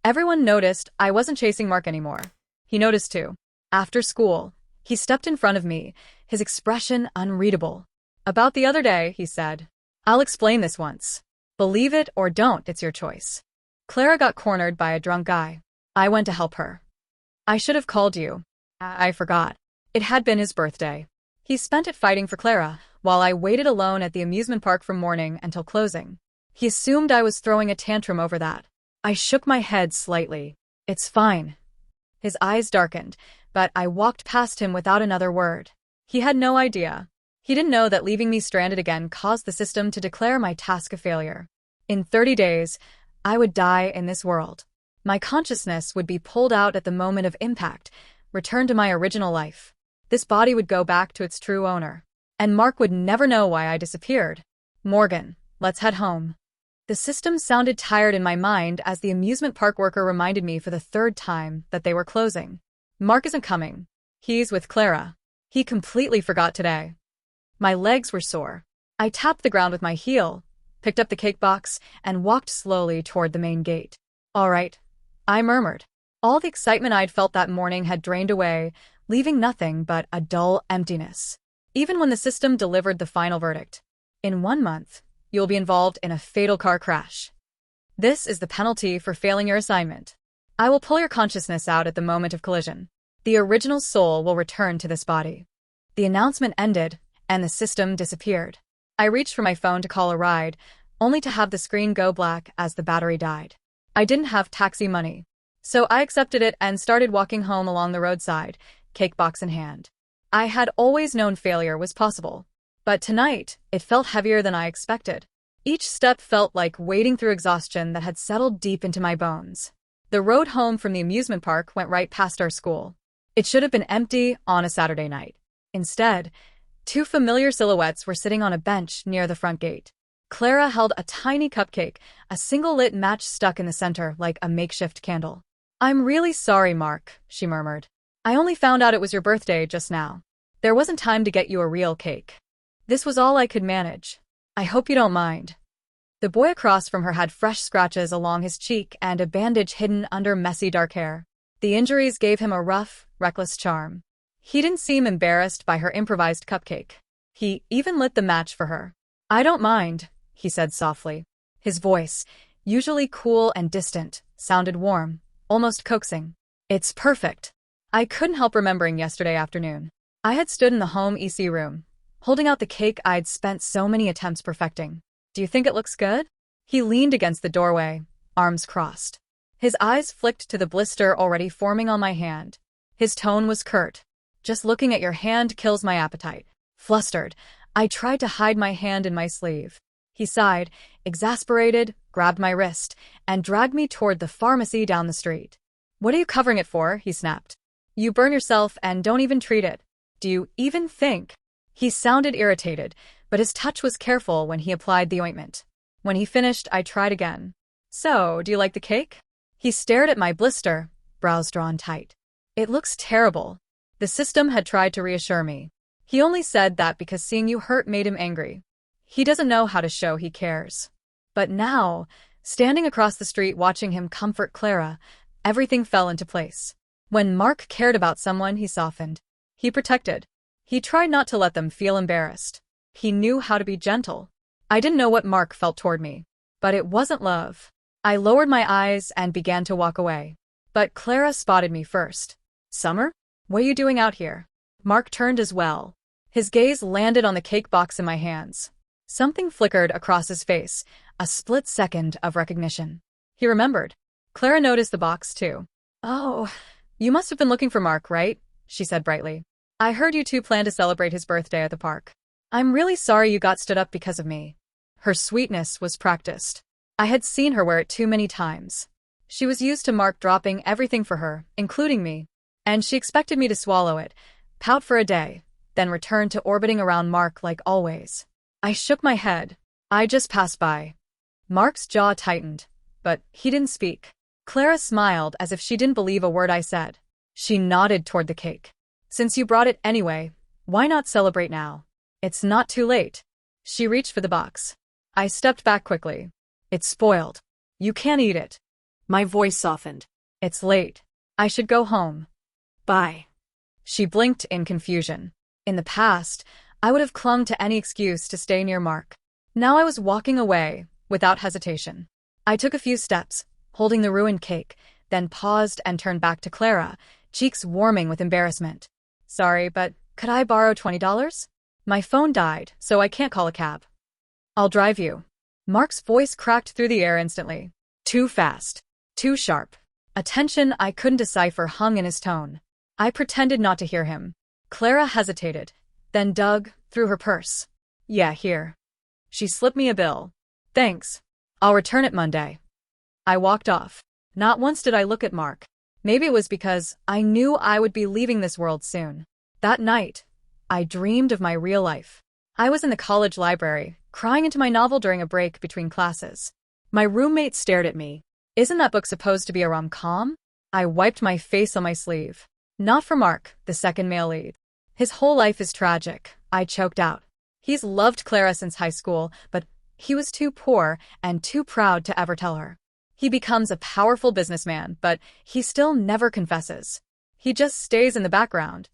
Everyone noticed I wasn't chasing Mark anymore. He noticed too. After school, he stepped in front of me, his expression unreadable. About the other day, he said. I'll explain this once. Believe it or don't, it's your choice. Clara got cornered by a drunk guy. I went to help her. I should have called you. I forgot. It had been his birthday. He spent it fighting for Clara, while I waited alone at the amusement park from morning until closing. He assumed I was throwing a tantrum over that. I shook my head slightly. It's fine. His eyes darkened, but I walked past him without another word. He had no idea. He didn't know that leaving me stranded again caused the system to declare my task a failure. In 30 days, I would die in this world. My consciousness would be pulled out at the moment of impact, returned to my original life. This body would go back to its true owner. And Mark would never know why I disappeared. Morgan, let's head home. The system sounded tired in my mind as the amusement park worker reminded me for the third time that they were closing. Mark isn't coming. He's with Clara. He completely forgot today. My legs were sore. I tapped the ground with my heel, picked up the cake box, and walked slowly toward the main gate. All right, I murmured. All the excitement I'd felt that morning had drained away, leaving nothing but a dull emptiness. Even when the system delivered the final verdict. In 1 month, you'll be involved in a fatal car crash. This is the penalty for failing your assignment. I will pull your consciousness out at the moment of collision. The original soul will return to this body. The announcement ended, and the system disappeared. I reached for my phone to call a ride, only to have the screen go black as the battery died. I didn't have taxi money, so I accepted it and started walking home along the roadside, cake box in hand. I had always known failure was possible, but tonight it felt heavier than I expected. Each step felt like wading through exhaustion that had settled deep into my bones. The road home from the amusement park went right past our school. It should have been empty on a Saturday night. Instead, 2 familiar silhouettes were sitting on a bench near the front gate. Clara held a tiny cupcake, a single lit match stuck in the center like a makeshift candle. I'm really sorry, Mark, she murmured. I only found out it was your birthday just now. There wasn't time to get you a real cake. This was all I could manage. I hope you don't mind. The boy across from her had fresh scratches along his cheek and a bandage hidden under messy dark hair. The injuries gave him a rough, reckless charm. He didn't seem embarrassed by her improvised cupcake. He even lit the match for her. I don't mind, he said softly. His voice, usually cool and distant, sounded warm, almost coaxing. It's perfect. I couldn't help remembering yesterday afternoon. I had stood in the home EC room, holding out the cake I'd spent so many attempts perfecting. Do you think it looks good? He leaned against the doorway, arms crossed. His eyes flicked to the blister already forming on my hand. His tone was curt. Just looking at your hand kills my appetite. Flustered, I tried to hide my hand in my sleeve. He sighed, exasperated, grabbed my wrist, and dragged me toward the pharmacy down the street. What are you covering it for? He snapped. You burn yourself and don't even treat it. Do you even think? He sounded irritated, but his touch was careful when he applied the ointment. When he finished, I tried again. So, do you like the cake? He stared at my blister, brows drawn tight. It looks terrible. The system had tried to reassure me. He only said that because seeing you hurt made him angry. He doesn't know how to show he cares. But now, standing across the street watching him comfort Clara, everything fell into place. When Mark cared about someone, he softened. He protected. He tried not to let them feel embarrassed. He knew how to be gentle. I didn't know what Mark felt toward me, but it wasn't love. I lowered my eyes and began to walk away. But Clara spotted me first. Summer? What are you doing out here? Mark turned as well. His gaze landed on the cake box in my hands. Something flickered across his face, a split second of recognition. He remembered. Clara noticed the box too. Oh, you must have been looking for Mark, right? She said brightly. I heard you two plan to celebrate his birthday at the park. I'm really sorry you got stood up because of me. Her sweetness was practiced. I had seen her wear it too many times. She was used to Mark dropping everything for her, including me. And she expected me to swallow it, pout for a day, then return to orbiting around Mark like always. I shook my head. I just passed by. Mark's jaw tightened, but he didn't speak. Clara smiled as if she didn't believe a word I said. She nodded toward the cake. Since you brought it anyway, why not celebrate now? It's not too late. She reached for the box. I stepped back quickly. It's spoiled. You can't eat it. My voice softened. It's late. I should go home. Bye. She blinked in confusion. In the past, I would have clung to any excuse to stay near Mark. Now I was walking away, without hesitation. I took a few steps, holding the ruined cake, then paused and turned back to Clara, cheeks warming with embarrassment. Sorry, but could I borrow $20? My phone died, so I can't call a cab. I'll drive you. Mark's voice cracked through the air instantly. Too fast. Too sharp. A tension I couldn't decipher hung in his tone. I pretended not to hear him. Clara hesitated, then dug through her purse. Yeah, here. She slipped me a bill. Thanks. I'll return it Monday. I walked off. Not once did I look at Mark. Maybe it was because I knew I would be leaving this world soon. That night, I dreamed of my real life. I was in the college library, crying into my novel during a break between classes. My roommate stared at me. Isn't that book supposed to be a rom-com? I wiped my face on my sleeve. Not for Mark, the second male lead. His whole life is tragic, I choked out. He's loved Clara since high school, but he was too poor and too proud to ever tell her. He becomes a powerful businessman, but he still never confesses. He just stays in the background.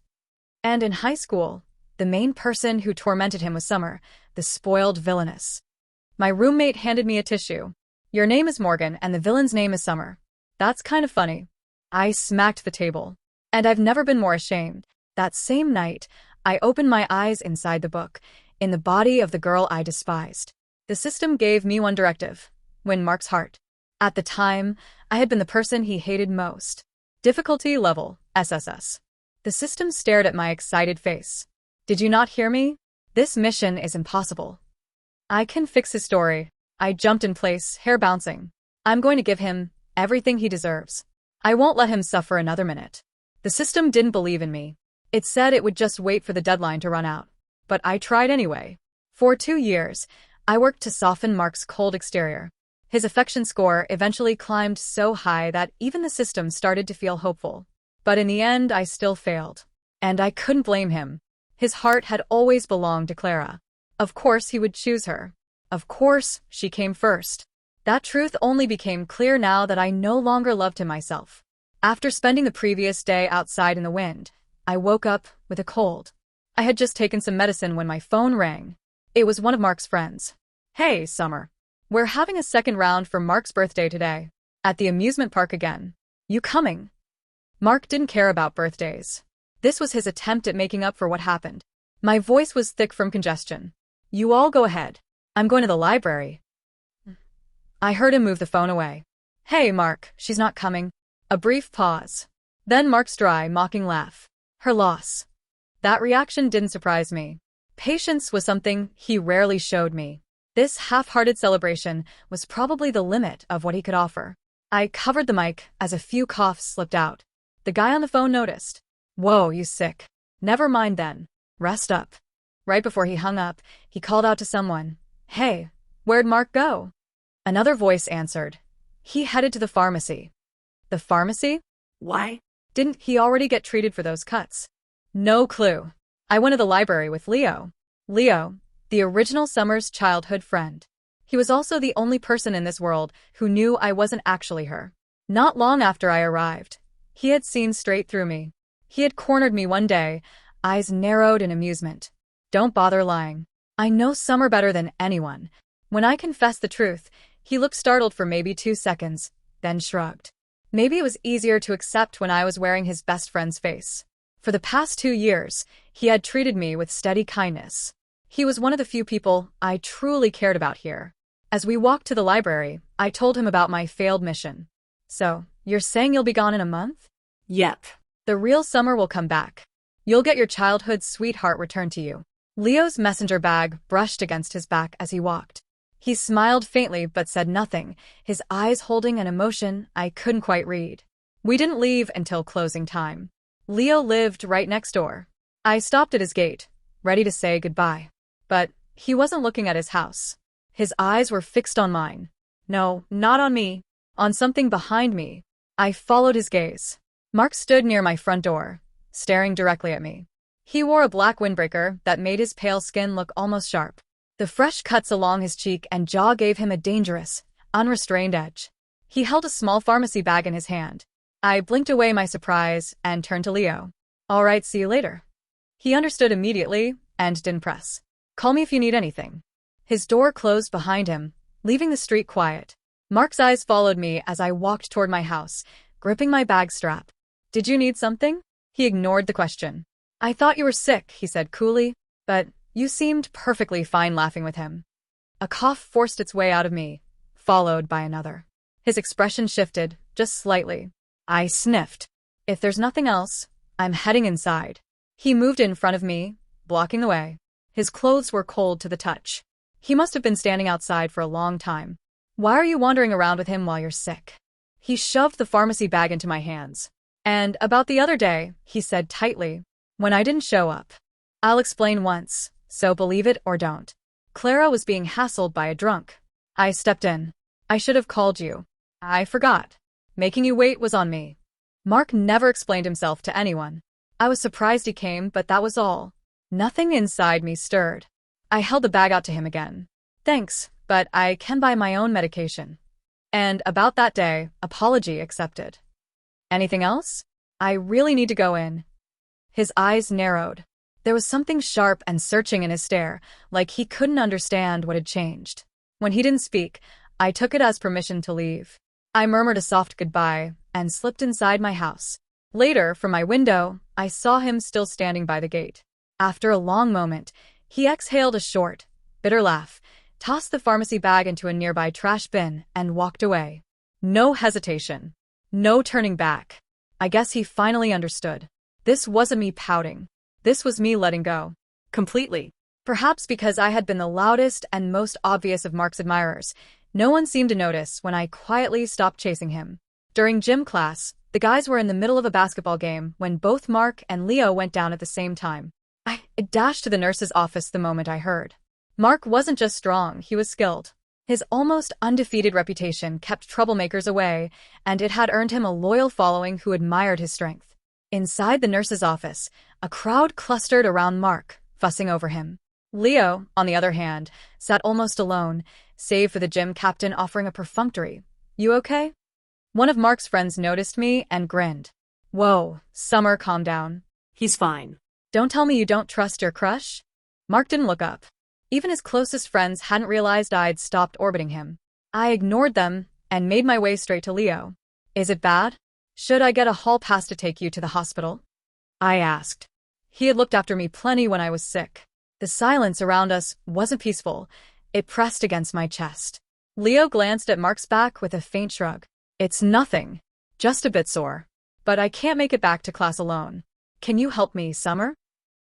And in high school, the main person who tormented him was Summer, the spoiled villainess. My roommate handed me a tissue. Your name is Morgan and the villain's name is Summer. That's kind of funny. I smacked the table. And I've never been more ashamed. That same night, I opened my eyes inside the book, in the body of the girl I despised. The system gave me one directive: win Mark's heart. At the time, I had been the person he hated most. Difficulty level, SSS. The system stared at my excited face. Did you not hear me? This mission is impossible. I can fix his story. I jumped in place, hair bouncing. I'm going to give him everything he deserves. I won't let him suffer another minute. The system didn't believe in me. It said it would just wait for the deadline to run out. But I tried anyway. For 2 years, I worked to soften Mark's cold exterior. His affection score eventually climbed so high that even the system started to feel hopeful. But in the end, I still failed. And I couldn't blame him. His heart had always belonged to Clara. Of course he would choose her. Of course she came first. That truth only became clear now that I no longer loved him myself. After spending the previous day outside in the wind, I woke up with a cold. I had just taken some medicine when my phone rang. It was one of Mark's friends. Hey, Summer. We're having a second round for Mark's birthday today. At the amusement park again. You coming? Mark didn't care about birthdays. This was his attempt at making up for what happened. My voice was thick from congestion. You all go ahead. I'm going to the library. I heard him move the phone away. Hey, Mark, she's not coming. A brief pause. Then Mark's dry, mocking laugh. Her loss. That reaction didn't surprise me. Patience was something he rarely showed me. This half-hearted celebration was probably the limit of what he could offer. I covered the mic as a few coughs slipped out. The guy on the phone noticed. Whoa, you sick. Never mind then. Rest up. Right before he hung up, he called out to someone. Hey, where'd Mark go? Another voice answered. He headed to the pharmacy. The pharmacy? Why? Didn't he already get treated for those cuts? No clue. I went to the library with Leo. Leo, the original Summer's childhood friend. He was also the only person in this world who knew I wasn't actually her. Not long after I arrived, he had seen straight through me. He had cornered me one day, eyes narrowed in amusement. Don't bother lying. I know Summer better than anyone. When I confessed the truth, he looked startled for maybe 2 seconds, then shrugged. Maybe it was easier to accept when I was wearing his best friend's face. For the past 2 years, he had treated me with steady kindness. He was one of the few people I truly cared about here. As we walked to the library, I told him about my failed mission. So, you're saying you'll be gone in a month? Yep. The real Summer will come back. You'll get your childhood sweetheart returned to you. Leo's messenger bag brushed against his back as he walked. He smiled faintly but said nothing, his eyes holding an emotion I couldn't quite read. We didn't leave until closing time. Leo lived right next door. I stopped at his gate, ready to say goodbye. But he wasn't looking at his house. His eyes were fixed on mine. No, not on me. On something behind me. I followed his gaze. Mark stood near my front door, staring directly at me. He wore a black windbreaker that made his pale skin look almost sharp. The fresh cuts along his cheek and jaw gave him a dangerous, unrestrained edge. He held a small pharmacy bag in his hand. I blinked away my surprise and turned to Leo. All right, see you later. He understood immediately and didn't press. Call me if you need anything. His door closed behind him, leaving the street quiet. Mark's eyes followed me as I walked toward my house, gripping my bag strap. Did you need something? He ignored the question. I thought you were sick, he said coolly, but you seemed perfectly fine, laughing with him. A cough forced its way out of me, followed by another. His expression shifted, just slightly. I sniffed. If there's nothing else, I'm heading inside. He moved in front of me, blocking the way. His clothes were cold to the touch. He must have been standing outside for a long time. Why are you wandering around with him while you're sick? He shoved the pharmacy bag into my hands. And about the other day, he said tightly, when I didn't show up. I'll explain once, so believe it or don't. Clara was being hassled by a drunk. I stepped in. I should have called you. I forgot. Making you wait was on me. Mark never explained himself to anyone. I was surprised he came, but that was all. Nothing inside me stirred. I held the bag out to him again. Thanks, but I can buy my own medication. And about that day, apology accepted. Anything else? I really need to go in. His eyes narrowed. There was something sharp and searching in his stare, like he couldn't understand what had changed. When he didn't speak, I took it as permission to leave. I murmured a soft goodbye and slipped inside my house. Later, from my window, I saw him still standing by the gate. After a long moment, he exhaled a short, bitter laugh, tossed the pharmacy bag into a nearby trash bin, and walked away. No hesitation. No turning back. I guess he finally understood. This wasn't me pouting. This was me letting go. Completely. Perhaps because I had been the loudest and most obvious of Mark's admirers, no one seemed to notice when I quietly stopped chasing him. During gym class, the guys were in the middle of a basketball game when both Mark and Leo went down at the same time. I dashed to the nurse's office the moment I heard. Mark wasn't just strong, he was skilled. His almost undefeated reputation kept troublemakers away, and it had earned him a loyal following who admired his strength. Inside the nurse's office, a crowd clustered around Mark, fussing over him. Leo, on the other hand, sat almost alone, save for the gym captain offering a perfunctory, "You okay?" One of Mark's friends noticed me and grinned. "Whoa, Summer, calm down." He's fine. "Don't tell me you don't trust your crush?" Mark didn't look up. Even his closest friends hadn't realized I'd stopped orbiting him. I ignored them and made my way straight to Leo. "Is it bad? Should I get a hall pass to take you to the hospital?" I asked. He had looked after me plenty when I was sick. The silence around us wasn't peaceful. It pressed against my chest. Leo glanced at Mark's back with a faint shrug. "It's nothing. Just a bit sore. But I can't make it back to class alone. Can you help me, Summer?"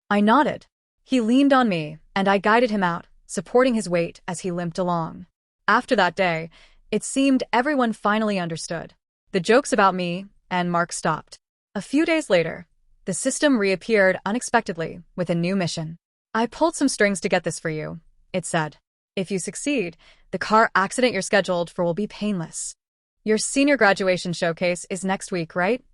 I nodded. He leaned on me, and I guided him out, supporting his weight as he limped along. After that day, it seemed everyone finally understood. The jokes about me and Mark stopped. A few days later, the system reappeared unexpectedly with a new mission. "I pulled some strings to get this for you," it said. "If you succeed, the car accident you're scheduled for will be painless. Your senior graduation showcase is next week, right?"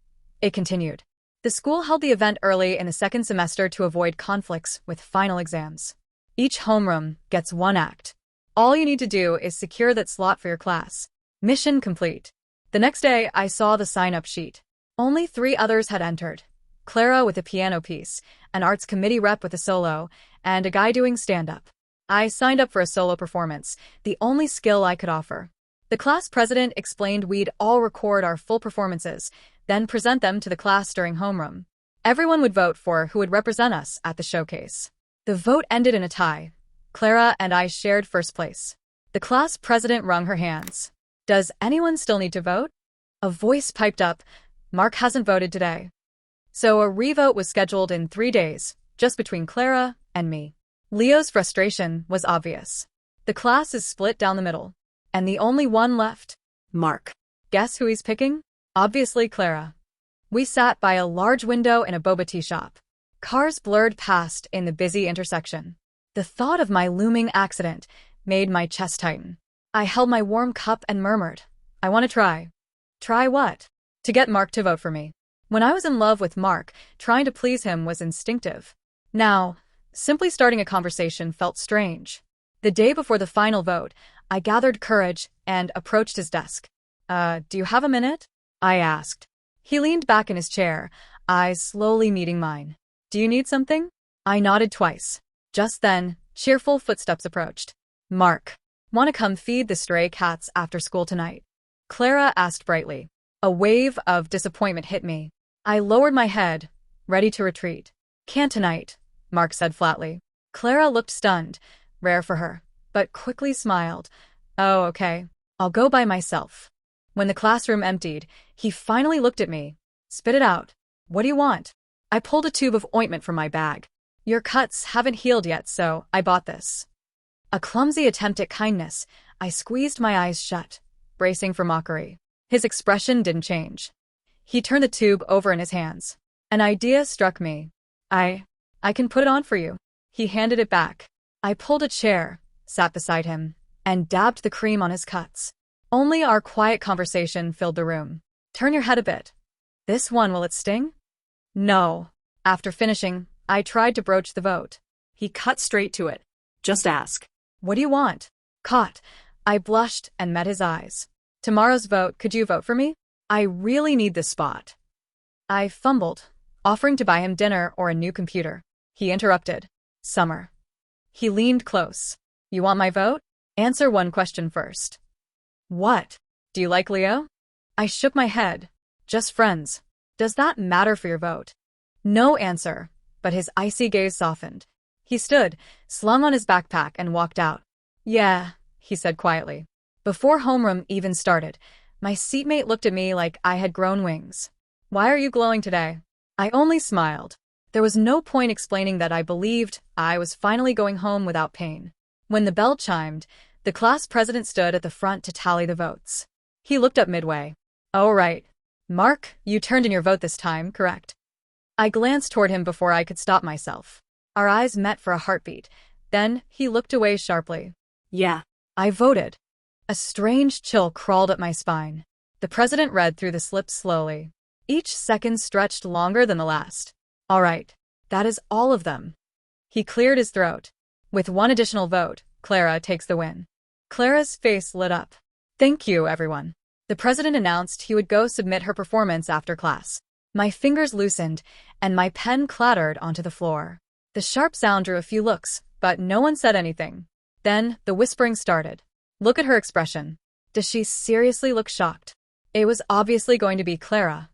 It continued. The school held the event early in the second semester to avoid conflicts with final exams. Each homeroom gets one act. All you need to do is secure that slot for your class. Mission complete. The next day, I saw the sign-up sheet. Only 3 others had entered. Clara with a piano piece, an arts committee rep with a solo, and a guy doing stand-up. I signed up for a solo performance, the only skill I could offer. The class president explained we'd all record our full performances, then present them to the class during homeroom. Everyone would vote for who would represent us at the showcase. The vote ended in a tie. Clara and I shared first place. The class president wrung her hands. "Does anyone still need to vote?" A voice piped up. "Mark hasn't voted today." So a revote was scheduled in 3 days, just between Clara and me. Leo's frustration was obvious. The class is split down the middle, and the only one left. Mark. Guess who he's picking? Obviously Clara. We sat by a large window in a boba tea shop. Cars blurred past in the busy intersection. The thought of my looming accident made my chest tighten. I held my warm cup and murmured, "I want to try." Try what? To get Mark to vote for me. When I was in love with Mark, trying to please him was instinctive. Now, simply starting a conversation felt strange. The day before the final vote, I gathered courage and approached his desk. Do you have a minute? I asked. He leaned back in his chair, eyes slowly meeting mine. Do you need something? I nodded twice. Just then, cheerful footsteps approached. Mark, want to come feed the stray cats after school tonight? Clara asked brightly. A wave of disappointment hit me. I lowered my head, ready to retreat. Can't tonight, Mark said flatly. Clara looked stunned, rare for her, but quickly smiled. Oh, okay. I'll go by myself. When the classroom emptied, he finally looked at me. Spit it out. What do you want? I pulled a tube of ointment from my bag. Your cuts haven't healed yet, so I bought this. A clumsy attempt at kindness, I squeezed my eyes shut, bracing for mockery. His expression didn't change. He turned the tube over in his hands. An idea struck me. I can put it on for you. He handed it back. I pulled a chair, sat beside him, and dabbed the cream on his cuts. Only our quiet conversation filled the room. Turn your head a bit. This one, will it sting? No. After finishing, I tried to broach the vote. He cut straight to it. Just ask. What do you want? Caught. I blushed and met his eyes. Tomorrow's vote, could you vote for me? I really need this spot. I fumbled, offering to buy him dinner or a new computer. He interrupted. Summer. He leaned close. You want my vote? Answer one question first. What? Do you like Leo? I shook my head. Just friends. Does that matter for your vote? No answer, but his icy gaze softened. He stood, slung on his backpack, and walked out. Yeah, he said quietly. Before homeroom even started, my seatmate looked at me like I had grown wings. Why are you glowing today? I only smiled. There was no point explaining that I believed I was finally going home without pain. When the bell chimed, the class president stood at the front to tally the votes. He looked up midway. Oh, right. Mark, you turned in your vote this time, correct? I glanced toward him before I could stop myself. Our eyes met for a heartbeat. Then he looked away sharply. Yeah. I voted. A strange chill crawled up my spine. The president read through the slips slowly. Each second stretched longer than the last. All right. That is all of them. He cleared his throat. With one additional vote, Clara takes the win. Clara's face lit up. Thank you, everyone. The president announced he would go submit her performance after class. My fingers loosened, and my pen clattered onto the floor. The sharp sound drew a few looks, but no one said anything. Then the whispering started. Look at her expression. Does she seriously look shocked? It was obviously going to be Clara.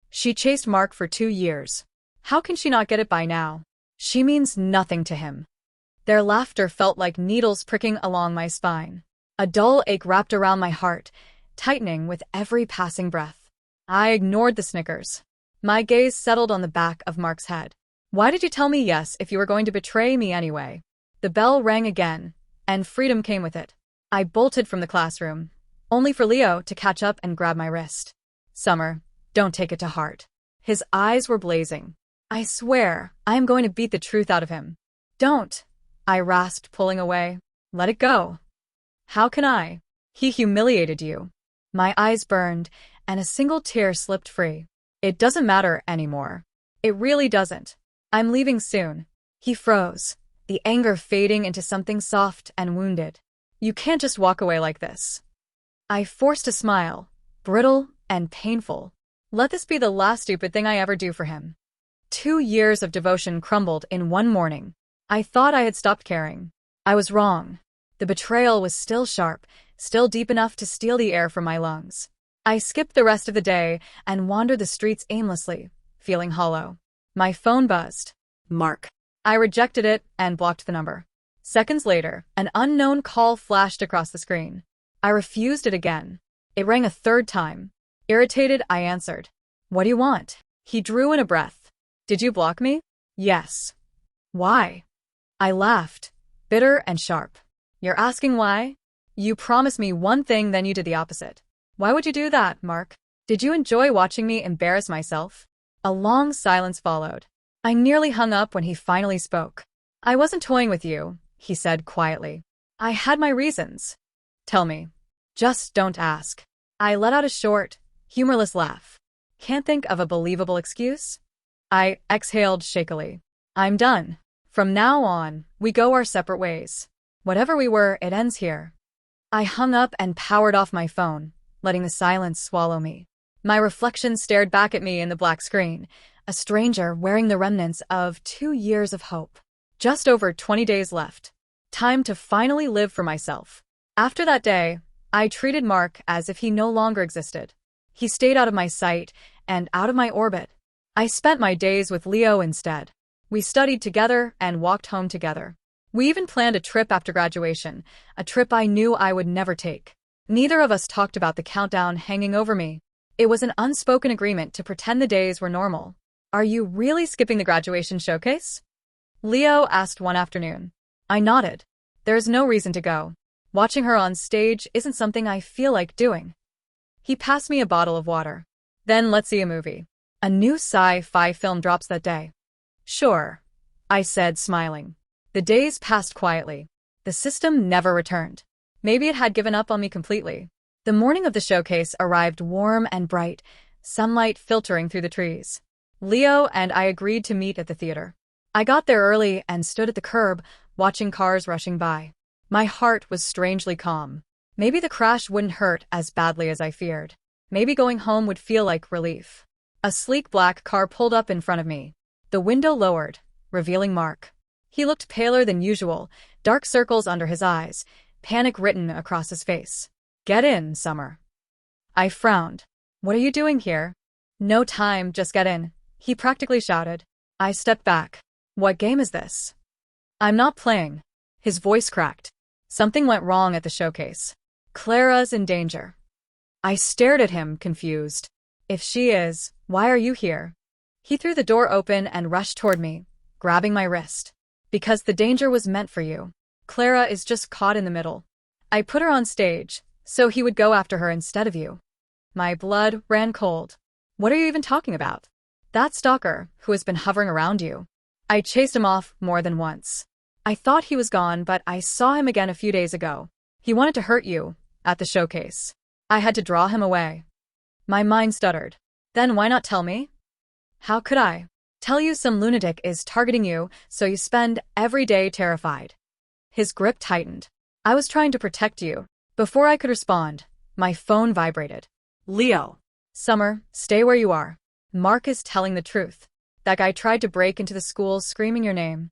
She chased Mark for 2 years. How can she not get it by now? She means nothing to him. Their laughter felt like needles pricking along my spine. A dull ache wrapped around my heart, tightening with every passing breath. I ignored the snickers. My gaze settled on the back of Mark's head. Why did you tell me yes if you were going to betray me anyway? The bell rang again, and freedom came with it. I bolted from the classroom, only for Leo to catch up and grab my wrist. Summer, don't take it to heart. His eyes were blazing. I swear, I am going to beat the truth out of him. Don't, I rasped, pulling away. Let it go. How can I? He humiliated you. My eyes burned, and a single tear slipped free. It doesn't matter anymore. It really doesn't. I'm leaving soon. He froze, the anger fading into something soft and wounded. You can't just walk away like this. I forced a smile, brittle and painful. Let this be the last stupid thing I ever do for him. 2 years of devotion crumbled in one morning. I thought I had stopped caring. I was wrong. The betrayal was still sharp, still deep enough to steal the air from my lungs. I skipped the rest of the day and wandered the streets aimlessly, feeling hollow. My phone buzzed. Mark. I rejected it and blocked the number. Seconds later, an unknown call flashed across the screen. I refused it again. It rang a third time. Irritated, I answered. What do you want? He drew in a breath. Did you block me? Yes. Why? I laughed, bitter and sharp. You're asking why? You promised me one thing, then you did the opposite. Why would you do that, Mark? Did you enjoy watching me embarrass myself? A long silence followed. I nearly hung up when he finally spoke. I wasn't toying with you, he said quietly. I had my reasons. Tell me. Just don't ask. I let out a short, humorless laugh. Can't think of a believable excuse? I exhaled shakily. I'm done. From now on, we go our separate ways. Whatever we were, it ends here. I hung up and powered off my phone, letting the silence swallow me. My reflection stared back at me in the black screen, a stranger wearing the remnants of 2 years of hope. Just over 20 days left. Time to finally live for myself. After that day, I treated Mark as if he no longer existed. He stayed out of my sight and out of my orbit. I spent my days with Leo instead. We studied together and walked home together. We even planned a trip after graduation, a trip I knew I would never take. Neither of us talked about the countdown hanging over me. It was an unspoken agreement to pretend the days were normal. Are you really skipping the graduation showcase? Leo asked one afternoon. I nodded. There's no reason to go. Watching her on stage isn't something I feel like doing. He passed me a bottle of water. Then let's see a movie. A new sci-fi film drops that day. Sure, I said, smiling. The days passed quietly. The system never returned. Maybe it had given up on me completely. The morning of the showcase arrived warm and bright, sunlight filtering through the trees. Leo and I agreed to meet at the theater. I got there early and stood at the curb, watching cars rushing by. My heart was strangely calm. Maybe the crash wouldn't hurt as badly as I feared. Maybe going home would feel like relief. A sleek black car pulled up in front of me. The window lowered, revealing Mark. He looked paler than usual, dark circles under his eyes, panic written across his face. Get in, Summer. I frowned. What are you doing here? No time, just get in, he practically shouted. I stepped back. What game is this? I'm not playing. His voice cracked. Something went wrong at the showcase. Clara's in danger. I stared at him, confused. If she is, why are you here? He threw the door open and rushed toward me, grabbing my wrist. Because the danger was meant for you. Clara is just caught in the middle. I put her on stage, so he would go after her instead of you. My blood ran cold. What are you even talking about? That stalker, who has been hovering around you. I chased him off more than once. I thought he was gone, but I saw him again a few days ago. He wanted to hurt you, at the showcase. I had to draw him away. My mind stuttered. Then why not tell me? How could I? Tell you some lunatic is targeting you, so you spend every day terrified. His grip tightened. I was trying to protect you. Before I could respond, my phone vibrated. Leo. Summer, stay where you are. Mark is telling the truth. That guy tried to break into the school screaming your name.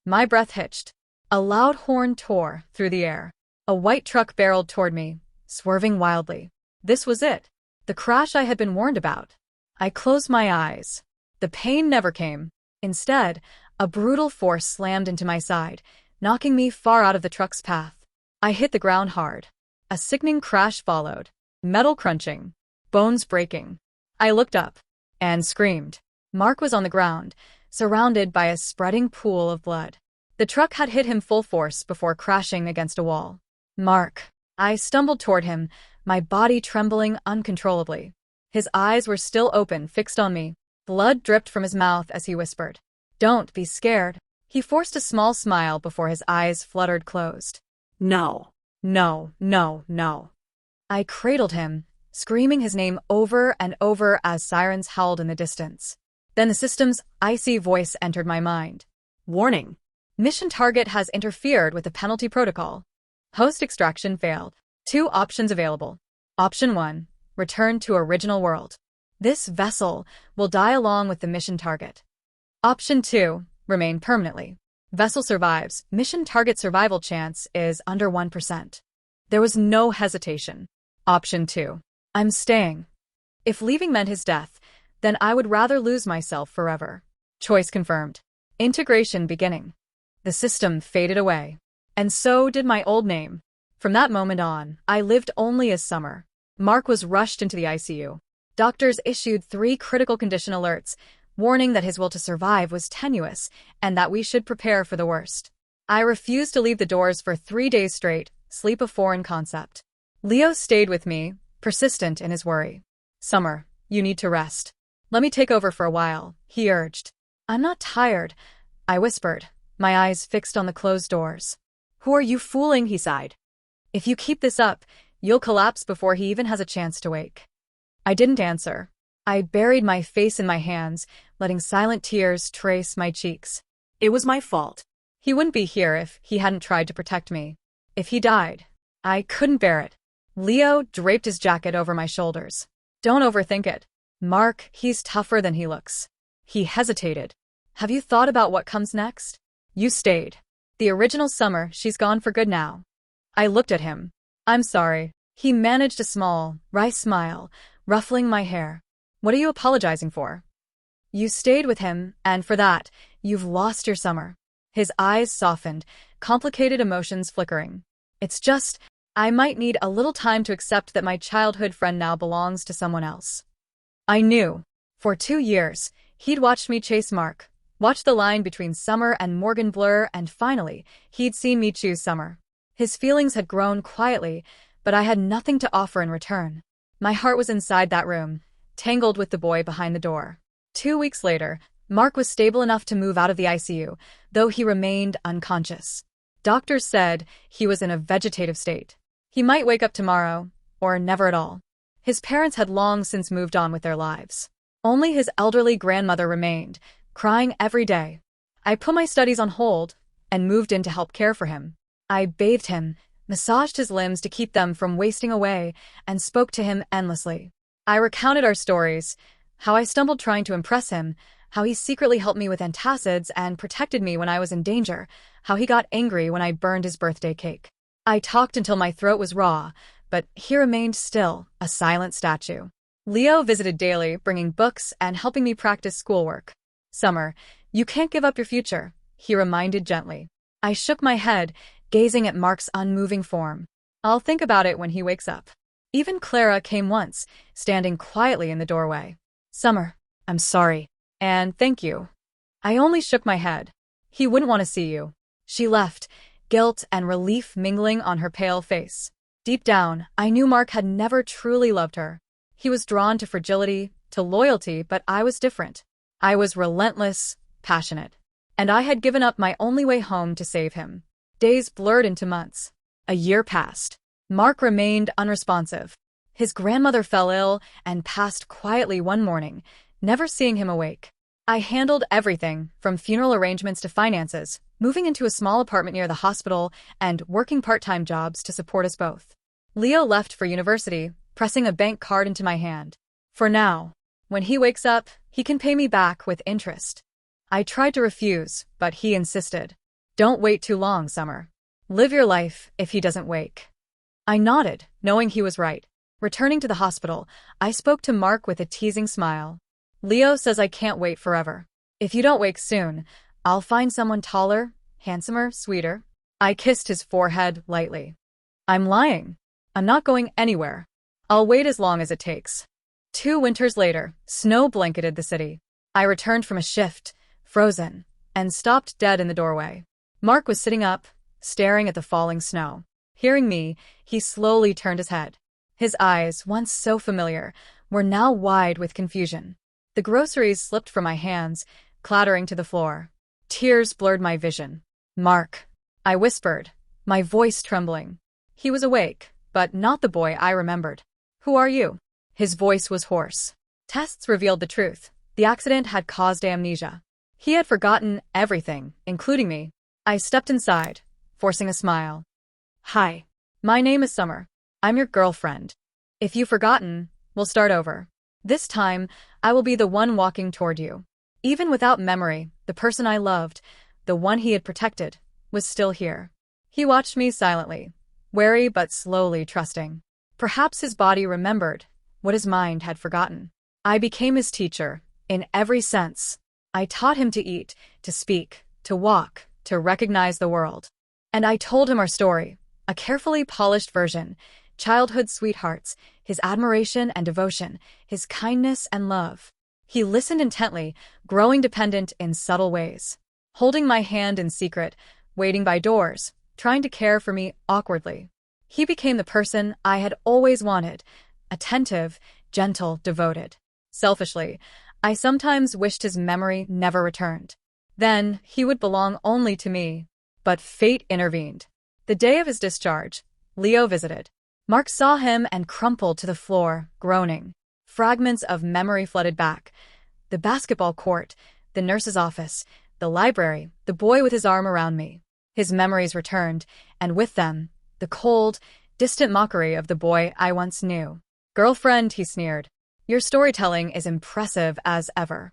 My breath hitched. A loud horn tore through the air. A white truck barreled toward me, swerving wildly. This was it. The crash I had been warned about. I closed my eyes. The pain never came. Instead, a brutal force slammed into my side, knocking me far out of the truck's path. I hit the ground hard. A sickening crash followed. Metal crunching. Bones breaking. I looked up and screamed. Mark was on the ground, surrounded by a spreading pool of blood. The truck had hit him full force before crashing against a wall. Mark. I stumbled toward him, my body trembling uncontrollably. His eyes were still open, fixed on me. Blood dripped from his mouth as he whispered. Don't be scared. He forced a small smile before his eyes fluttered closed. No. No, no, no. I cradled him, screaming his name over and over as sirens howled in the distance. Then the system's icy voice entered my mind. Warning. Mission target has interfered with the penalty protocol. Host extraction failed. 2 options available. Option 1. Return to original world. This vessel will die along with the mission target. Option 2. Remain permanently. Vessel survives. Mission target survival chance is under 1%. There was no hesitation. Option 2. I'm staying. If leaving meant his death, then I would rather lose myself forever. Choice confirmed. Integration beginning. The system faded away. And so did my old name. From that moment on, I lived only as Summer. Mark was rushed into the ICU. Doctors issued 3 critical condition alerts, warning that his will to survive was tenuous and that we should prepare for the worst. I refused to leave the doors for 3 days straight, sleep a foreign concept. Leo stayed with me, persistent in his worry. Summer, you need to rest. Let me take over for a while, he urged. I'm not tired, I whispered, my eyes fixed on the closed doors. Who are you fooling, he sighed. If you keep this up, you'll collapse before he even has a chance to wake. I didn't answer. I buried my face in my hands, letting silent tears trace my cheeks. It was my fault. He wouldn't be here if he hadn't tried to protect me. If he died, I couldn't bear it. Leo draped his jacket over my shoulders. Don't overthink it. Mark, he's tougher than he looks. He hesitated. Have you thought about what comes next? You stayed. The original Summer, she's gone for good now. I looked at him. I'm sorry. He managed a small, wry smile, ruffling my hair. What are you apologizing for? You stayed with him, and for that, you've lost your Summer. His eyes softened, complicated emotions flickering. It's just, I might need a little time to accept that my childhood friend now belongs to someone else. I knew. For 2 years, he'd watched me chase Mark, watched the line between Summer and Morgan blur, and finally, he'd seen me choose Summer. His feelings had grown quietly, but I had nothing to offer in return. My heart was inside that room, tangled with the boy behind the door. 2 weeks later, Mark was stable enough to move out of the ICU, though he remained unconscious. Doctors said he was in a vegetative state. He might wake up tomorrow, or never at all. His parents had long since moved on with their lives. Only his elderly grandmother remained, crying every day. I put my studies on hold and moved in to help care for him. I bathed him, massaged his limbs to keep them from wasting away, and spoke to him endlessly. I recounted our stories, how I stumbled trying to impress him, how he secretly helped me with antacids and protected me when I was in danger, how he got angry when I burned his birthday cake. I talked until my throat was raw, but he remained still, a silent statue. Leo visited daily, bringing books and helping me practice schoolwork. Summer, you can't give up your future, he reminded gently. I shook my head, gazing at Mark's unmoving form. I'll think about it when he wakes up. Even Clara came once, standing quietly in the doorway. Summer, I'm sorry. And thank you. I only shook my head. He wouldn't want to see you. She left, guilt and relief mingling on her pale face. Deep down, I knew Mark had never truly loved her. He was drawn to fragility, to loyalty, but I was different. I was relentless, passionate. And I had given up my only way home to save him. Days blurred into months. A year passed. Mark remained unresponsive. His grandmother fell ill and passed quietly one morning, never seeing him awake. I handled everything, from funeral arrangements to finances, moving into a small apartment near the hospital and working part-time jobs to support us both. Leo left for university, pressing a bank card into my hand. For now. When he wakes up, he can pay me back with interest. I tried to refuse, but he insisted. Don't wait too long, Summer. Live your life if he doesn't wake. I nodded, knowing he was right. Returning to the hospital, I spoke to Mark with a teasing smile. Leo says I can't wait forever. If you don't wake soon, I'll find someone taller, handsomer, sweeter. I kissed his forehead lightly. I'm lying. I'm not going anywhere. I'll wait as long as it takes. 2 winters later, snow blanketed the city. I returned from a shift, frozen, and stopped dead in the doorway. Mark was sitting up, staring at the falling snow. Hearing me, he slowly turned his head. His eyes, once so familiar, were now wide with confusion. The groceries slipped from my hands, clattering to the floor. Tears blurred my vision. Mark, I whispered, my voice trembling. He was awake, but not the boy I remembered. Who are you? His voice was hoarse. Tests revealed the truth. The accident had caused amnesia. He had forgotten everything, including me. I stepped inside, forcing a smile. Hi. My name is Summer. I'm your girlfriend. If you've forgotten, we'll start over. This time, I will be the one walking toward you. Even without memory, the person I loved, the one he had protected, was still here. He watched me silently, wary but slowly trusting. Perhaps his body remembered what his mind had forgotten. I became his teacher, in every sense. I taught him to eat, to speak, to walk, to recognize the world. And I told him our story, a carefully polished version, childhood sweethearts, his admiration and devotion, his kindness and love. He listened intently, growing dependent in subtle ways. Holding my hand in secret, waiting by doors, trying to care for me awkwardly. He became the person I had always wanted, attentive, gentle, devoted. Selfishly, I sometimes wished his memory never returned. Then, he would belong only to me. But fate intervened. The day of his discharge, Leo visited. Mark saw him and crumpled to the floor, groaning. Fragments of memory flooded back. The basketball court, the nurse's office, the library, the boy with his arm around me. His memories returned, and with them, the cold, distant mockery of the boy I once knew. Girlfriend, he sneered. Your storytelling is impressive as ever.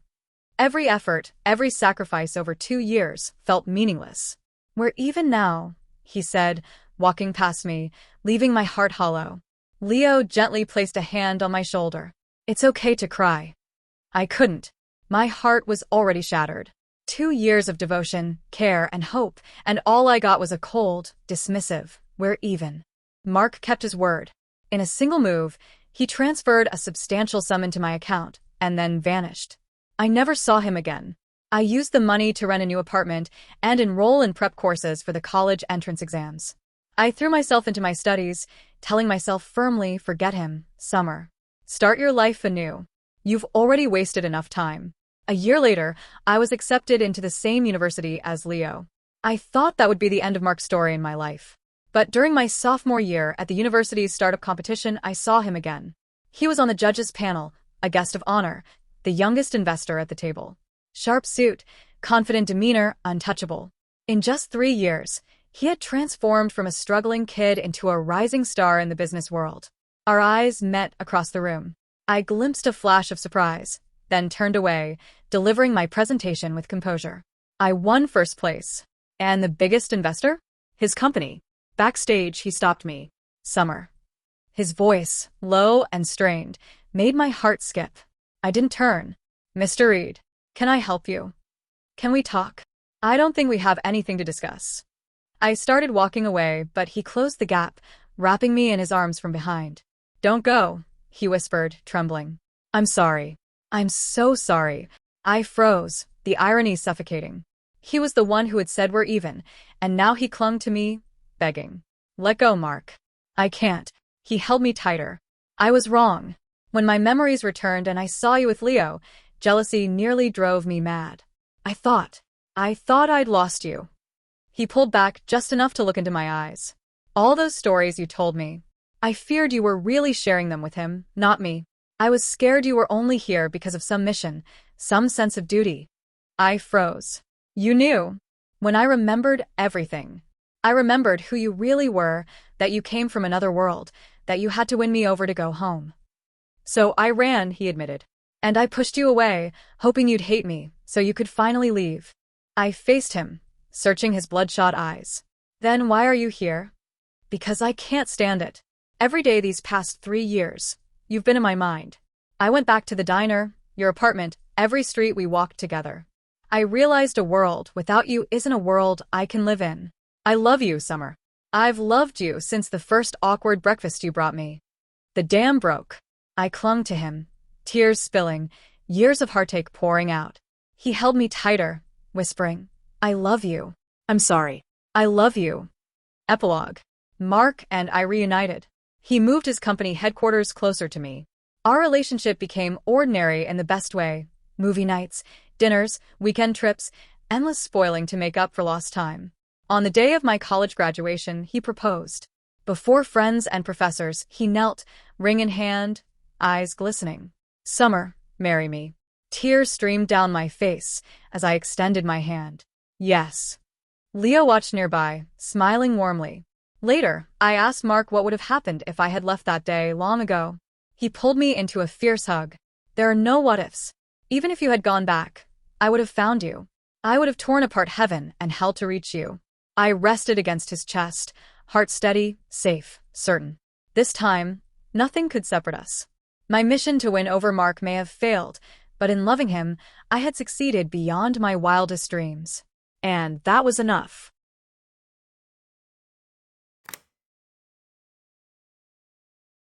Every effort, every sacrifice over 2 years felt meaningless. We're even now, he said, walking past me, leaving my heart hollow. Leo gently placed a hand on my shoulder. It's okay to cry. I couldn't. My heart was already shattered. 2 years of devotion, care, and hope, and all I got was a cold, dismissive, we're even. Mark kept his word. In a single move, he transferred a substantial sum into my account, and then vanished. I never saw him again. I used the money to rent a new apartment and enroll in prep courses for the college entrance exams. I threw myself into my studies, telling myself firmly, forget him, Summer. Start your life anew. You've already wasted enough time. A year later, I was accepted into the same university as Leo. I thought that would be the end of Mark's story in my life. But during my sophomore year at the university's startup competition, I saw him again. He was on the judges' panel, a guest of honor, the youngest investor at the table. Sharp suit, confident demeanor, untouchable. In just 3 years, he had transformed from a struggling kid into a rising star in the business world. Our eyes met across the room. I glimpsed a flash of surprise, then turned away, delivering my presentation with composure. I won first place. And the biggest investor? His company. Backstage, he stopped me. Summer. His voice, low and strained, made my heart skip. I didn't turn. Mr. Reed, can I help you? Can we talk? I don't think we have anything to discuss. I started walking away, but he closed the gap, wrapping me in his arms from behind. Don't go, he whispered, trembling. I'm sorry. I'm so sorry. I froze, the irony suffocating. He was the one who had said we're even, and now he clung to me, begging. Let go, Mark. I can't. He held me tighter. I was wrong. When my memories returned and I saw you with Leo, jealousy nearly drove me mad. I thought I'd lost you. He pulled back just enough to look into my eyes. All those stories you told me. I feared you were really sharing them with him, not me. I was scared you were only here because of some mission, some sense of duty. I froze. You knew. When I remembered everything. I remembered who you really were, that you came from another world, that you had to win me over to go home. So I ran, he admitted. And I pushed you away, hoping you'd hate me, so you could finally leave. I faced him, searching his bloodshot eyes. Then why are you here? Because I can't stand it. Every day these past 3 years, you've been in my mind. I went back to the diner, your apartment, every street we walked together. I realized a world without you isn't a world I can live in. I love you, Summer. I've loved you since the first awkward breakfast you brought me. The dam broke. I clung to him, tears spilling, years of heartache pouring out. He held me tighter, whispering, I love you. I'm sorry. I love you. Epilogue. Mark and I reunited. He moved his company headquarters closer to me. Our relationship became ordinary in the best way. Movie nights, dinners, weekend trips, endless spoiling to make up for lost time. On the day of my college graduation, he proposed. Before friends and professors, he knelt, ring in hand, eyes glistening. Summer, marry me. Tears streamed down my face as I extended my hand. Yes. Leo watched nearby, smiling warmly. Later, I asked Mark what would have happened if I had left that day long ago. He pulled me into a fierce hug. There are no what-ifs. Even if you had gone back, I would have found you. I would have torn apart heaven and hell to reach you. I rested against his chest, heart steady, safe, certain. This time, nothing could separate us. My mission to win over Mark may have failed, but in loving him, I had succeeded beyond my wildest dreams. And that was enough.